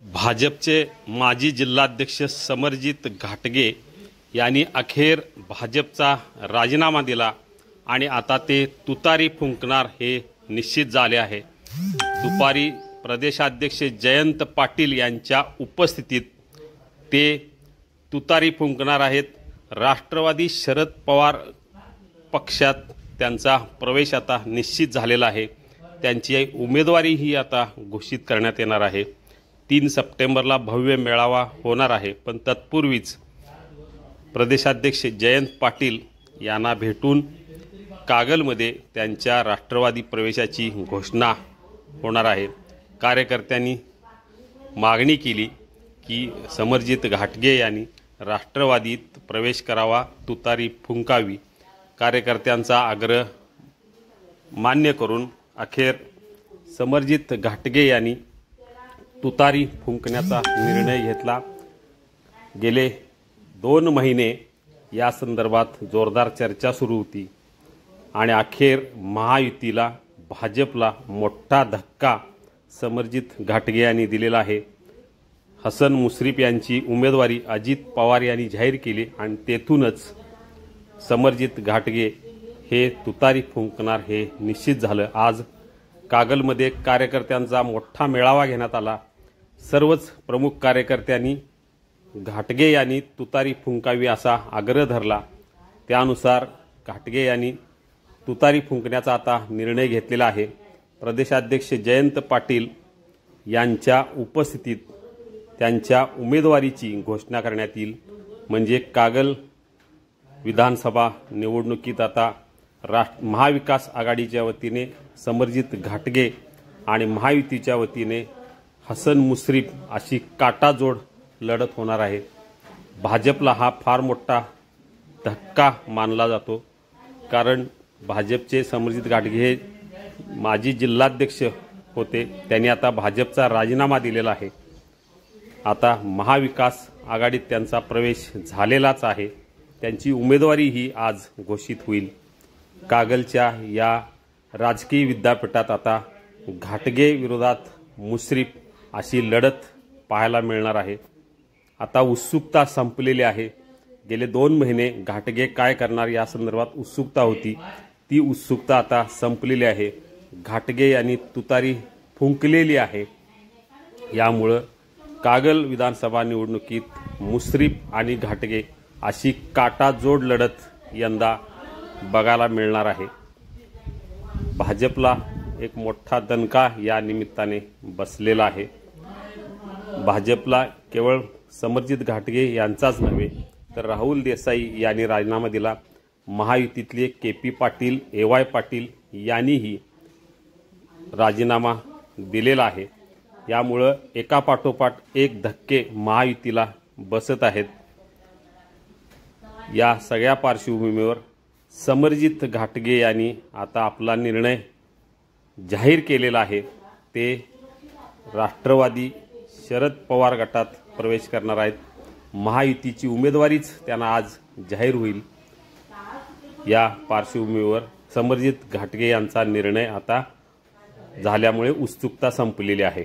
भाजपचे माजी जिल्हाध्यक्ष समरजित घाटगे यांनी अखेर भाजपचा राजीनामा दिला आणि आता ते तुतारी फुंकणार हे निश्चित झाले आहे। दुपारी प्रदेशाध्यक्ष जयंत पाटील यांच्या उपस्थितीत ते तुतारी फुंकणार आहेत। राष्ट्रवादी शरद पवार पक्षात त्यांचा प्रवेश आता निश्चित झालेला आहे। त्यांची उमेदवारी ही आता घोषित करण्यात येणार आहे। 3 सप्टेंबरला भव्य मेळावा होणार आहे, पण तत्पूर्वीच प्रदेशाध्यक्ष जयंत पाटील यांना भेटून कागलमध्ये त्यांच्या राष्ट्रवादी प्रवेशाची घोषणा होणार आहे। कार्यकर्त्यांनी मागणी केली की समरजित घाटगे यांनी राष्ट्रवादीत प्रवेश करावा, तुतारी फुंकावी। कार्यकर्त्यांचा आग्रह मान्य करून अखेर समरजित घाटगे यांनी तुतारी फुंकण्याचा निर्णय घेतला। गेले 2 महिने या संदर्भात जोरदार चर्चा सुरू होती आणि अखेर महायुतीला भाजपला मोठा धक्का समरजित घाटगे यांनी दिलेला आहे। हसन मुश्रीफ यांची उमेदवारी अजित पवार यांनी जाहीर केली आणि तेथूनच समरजित घाटगे हे तुतारी फुंकणार हे निश्चित झालं। आज कागलमध्ये कार्यकर्त्यांचा मोठा मेळावा घेण्यात आला। सर्वच प्रमुख कार्यकर्त्यांनी घाटगे यांनी तुतारी फुंकावी असा आग्रह धरला। त्यानुसार घाटगे यांनी तुतारी फुंकण्याचा आता निर्णय घेतलेला आहे। प्रदेशाध्यक्ष जयंत पाटील यांच्या उपस्थितीत त्यांच्या उमेदवारीची घोषणा करण्यात येईल। म्हणजे कागल विधानसभा निवडणुकीत आता महाविकास आघाडीच्या वतीने समरजित घाटगे आणि महायुतीच्या वतीने हसन मुश्रीफ अशी काटाजोड लढत होणार आहे। भाजपला हा फार मोठा धक्का मानला जातो, कारण भाजपचे समरजित घाटगे हे माजी जिल्हाध्यक्ष होते। त्यांनी आता भाजपचा राजीनामा दिलेला आहे। आता महाविकास आघाडीत त्यांचा प्रवेश झालेलाच आहे। त्यांची उमेदवारी ही आज घोषित होईल। कागलच्या या राजकीय विद्यापीठात आता घाटगे विरोधात मुश्रीफ अशी लढत पाहायला मिळणार आहे। आता उत्सुकता संपलेली आहे। गेले 2 महिने घाटगे काय करणार या संदर्भात उत्सुकता होती, ती उत्सुकता आता संपलेली आहे। घाटगे यांनी तुतारी फुंकलेली आहे। यामुळे कागल विधानसभा निवडणुकीत मुश्रीफ आणि घाटगे अशी काटाजोड लढत यंदा बघायला मिळणार आहे। भाजपला एक मोठा दणका या निमित्ताने बसलेला आहे। भाजपला केवळ समरजित घाटगे यांचाच नव्हे तर राहुल देसाई यांनी राजीनामा दिला। महायुतीतले KP पाटील, AY पाटील यांनीही राजीनामा दिलेला आहे। यामुळे एकापाठोपाठ एक धक्के महायुतीला बसत आहेत। या सगळ्या पार्श्वभूमीवर समरजित घाटगे यांनी आता आपला निर्णय जाहीर केलेला आहे। ते राष्ट्रवादी शरद पवार गटात प्रवेश करणार आहेत। महायुतीची उमेदवारीच त्यांना आज जाहीर होईल। या पार्श्वभूमीवर समरजित घाटगे यांचा निर्णय आता झाल्यामुळे उत्सुकता संपलेली आहे।